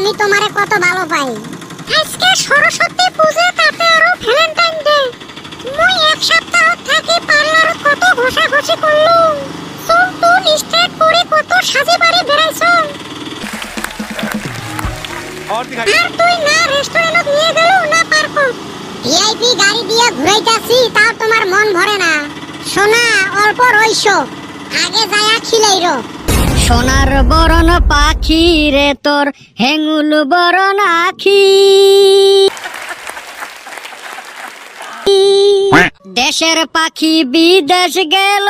আমি তোমারে কত ভালো পাই। আজকে সরস্বতী পূজা, তাতে আরো ভ্যালেন্টাইন ডে। মুই এক সপ্তাহ থাকি পার্লার কত ঘষাঘষি করলু, চুল টুল স্ট্রেট করে কত সাজে বাড়ি বেড়াইছ। আর তুই না রেস্টুরেন্টত নিয়ে গেল না পার্কত। ভিআইপি গাড়ি দিয়ে ঘুরাইতাছি, তাও তোমার মন ভরে না। সোনা অল্প রইছো, আগে যায়া খিলাইরো। সোনার বরণ পাখি রে তোর হেঙ্গুল বরণ আখি। দেশের পাখি বিদেশ গেল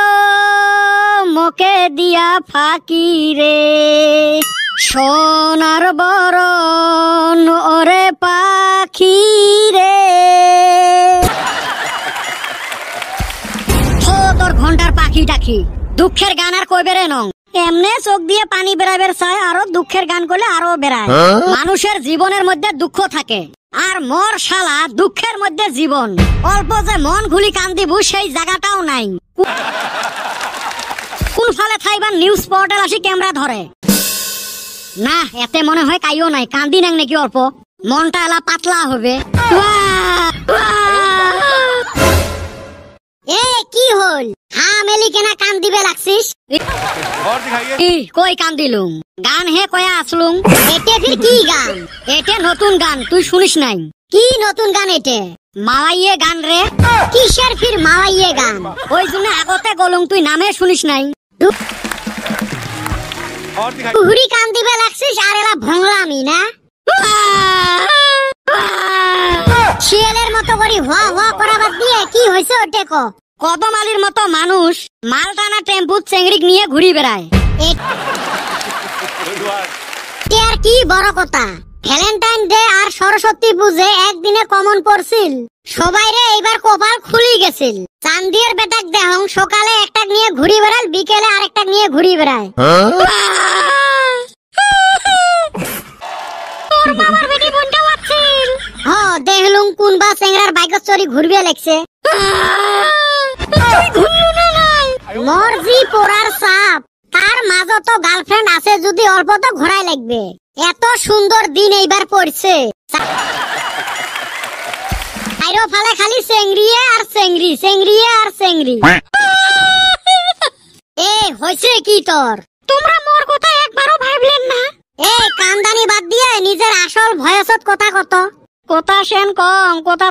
মোকে দিয়া ফাঁকি রে। সোনার বরণ ওরে পাখি রে। তোর ঘন্টার পাখি টাকি দুঃখের গান আর কই বেরে নং। এমনে চোখ দিয়ে পানি বেরাবের চাই, আরো দুঃখের গান করলে আরো বেড়ায়। মানুষের জীবনের মধ্যে দুঃখ থাকে, আর মোর শালা দুঃখের মধ্যে জীবন। অল্প যে মন খুলি কান্দিবু সেই জায়গাটাও নাই। কোন ফালে থাইবার নিউজ পোর্টাল আসি ক্যামেরা ধরে না, এতে মনে হয় কাইও নাই। কান্দি নাং নাকি অল্প, মনটা এলা পাতলা হবে। এ কি হল, হা মেলি কেনা কান দিবে লাগছিস? কই কান দিলুম, গান হে কয়া আসলুম। এতে ফির কি গান? এতে নতুন গান, তুই শুনিস নাই? কি নতুন গান এতে? মাওয়াইয়ে গান রে। কিসের ফির মাওয়াইয়ে গান? ওই জন্য আগতে গলুম, তুই নামে শুনিস নাই। পুহুরি কান দিবে লাগছিস আর এলা ভংলামি না। শিয়ালের মতো করি হওয়া হওয়া করাবার দিয়ে কি হয়েছে ওটে ক। কদমালির মতো মানুষ মাল টানা টেম্পুত চেংড়িক নিয়ে ঘুরি বেড়ায়। আর কি বড় কথা, ভ্যালেন্টাইন ডে আর সরস্বতী পূজে একদিনে কমন পড়ছিল। সবাই রে এইবার কপাল খুলি গেছিল। চান্দিয়ের বেটাক দেহং সকালে একটা নিয়ে ঘুরি বেড়াল, বিকেলে আরেকটা নিয়ে ঘুরি বেড়ায়। তোর বাবার বেটি বোনটা বাচ্ছিল। হ দেখলুম কোনবা চেংড়ার বাইকত চড়ি ঘুরবে লাগছে। মর্জি পোড়ার সাপ, তার মাঝে তো গার্লফ্রেন্ড আছে, যদি অল্প তো ঘোরাই লাগবে। এত সুন্দর দিন এইবার পড়ছে, আইরো ফালে খালি চেংড়িয়ে আর চেংড়ি, চেংড়িয়ে আর চেংড়ি। এ হইছে কি তোর? তোমরা মোর কথা একবারও ভাবলেন না? এ কান্দানি বাদ দিয়ে নিজের আসল ভয়েসত কথা কত। কথা সেন কম, কথা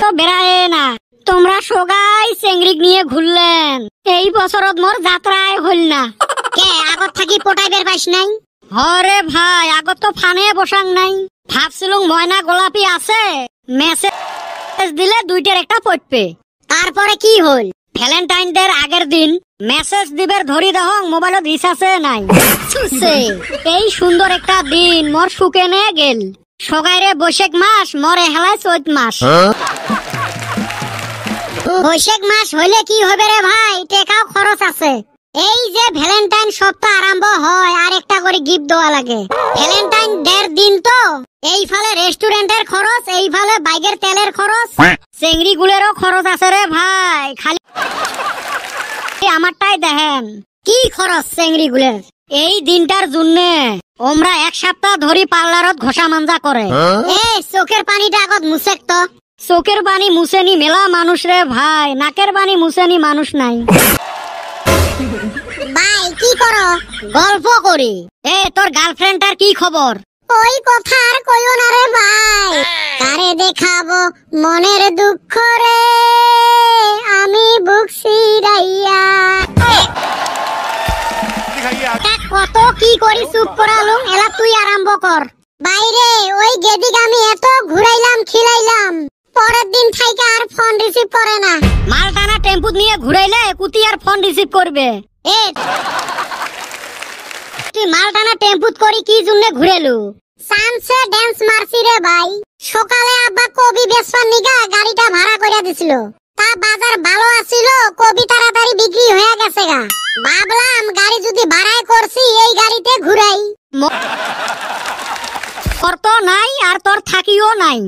তো বেড়ায় না। তোমরা সগাই চেংড়িক নিয়ে ঘুরলেন, এই বছরত মোর যাত্রায় হইল না। কে আগত থাকি পটাইবের পাইস নাই? হরে ভাই, আগত তো ফানে বসাং নাই। ভাবছিলুম ময়না গোলাপি আছে, মেসেজ দিলে দুইটার একটা পড়বে। তারপরে কি হল? ভ্যালেন্টাইন ডে আগের দিন মেসেজ দিবের ধরি দহং মোবাইলত রিচার্জে নাই। এই সুন্দর একটা দিন মোর সুকে নে গেল। সগাইরে বৈশাখ মাস, মরে হেলায় চৈত মাস। বৈশাখ মাস হইলে কি হবে রে ভাই, টেকাও খরচ আছে। এই যে ভ্যালেন্টাইন সপ্তাহ আরম্ভ হয় আর একটা করে গিফট দেওয়া লাগে। ভ্যালেন্টাইন ডের দিন তো এই ফালে রেস্টুরেন্টের খরচ, এই ফালে বাইকের তেলের খরচ, চেংড়ি গুলেরও খরচ আছে রে ভাই। খালি আমারটাই দেখেন কি খরচ চেংড়ি গুলের। এই দিনটার জন্য ওমরা এক সপ্তাহ ধরি পার্লারত ঘষা মাঞ্জা করে। এই চোখের পানিটা আগত মুছেক তো। চোখের পানি মুছেনি মেলা মানুষ রে ভাই, নাকের পানি মুছেনি মানুষ নাই। ভাই কি করো? গল্প করি। এ তোর গার্লফ্রেন্ডটার কি খবর? ওই কথা আর কইও না রে ভাই, কারে দেখাবো মনের দুঃখ রে, আমি বুক সিরাইয়া। কত কি করি চুপ করালুম, এলা তুই আরম্ভ কর। বাইরে ওই গেদিক আমি এত ঘুরাইলাম খিলাইলাম, পরের দিন থাইকা আর ফোন রিসিভ করে না। মাল টানা টেম্পুত নিয়ে ঘুরাইলে কুতি আর ফোন রিসিভ করবে? এ তুই মাল টানা টেম্পুত করি কি জন্য ঘুরেলু? সানসে ড্যান্স মারছি রে ভাই। সকালে আব্বা কবি বেচবার নিগা গাড়িটা ভাড়া কইরা দিছিল। তা বাজার ভালো আছিল, কবি তাড়াতাড়ি বিক্রি হয়ে গেছে গা। ভাবলাম গাড়ি যদি ভাড়ায় করছি এই গাড়িতে ঘুরাই। তোর তো নাই আর তোর থাকিও নাই।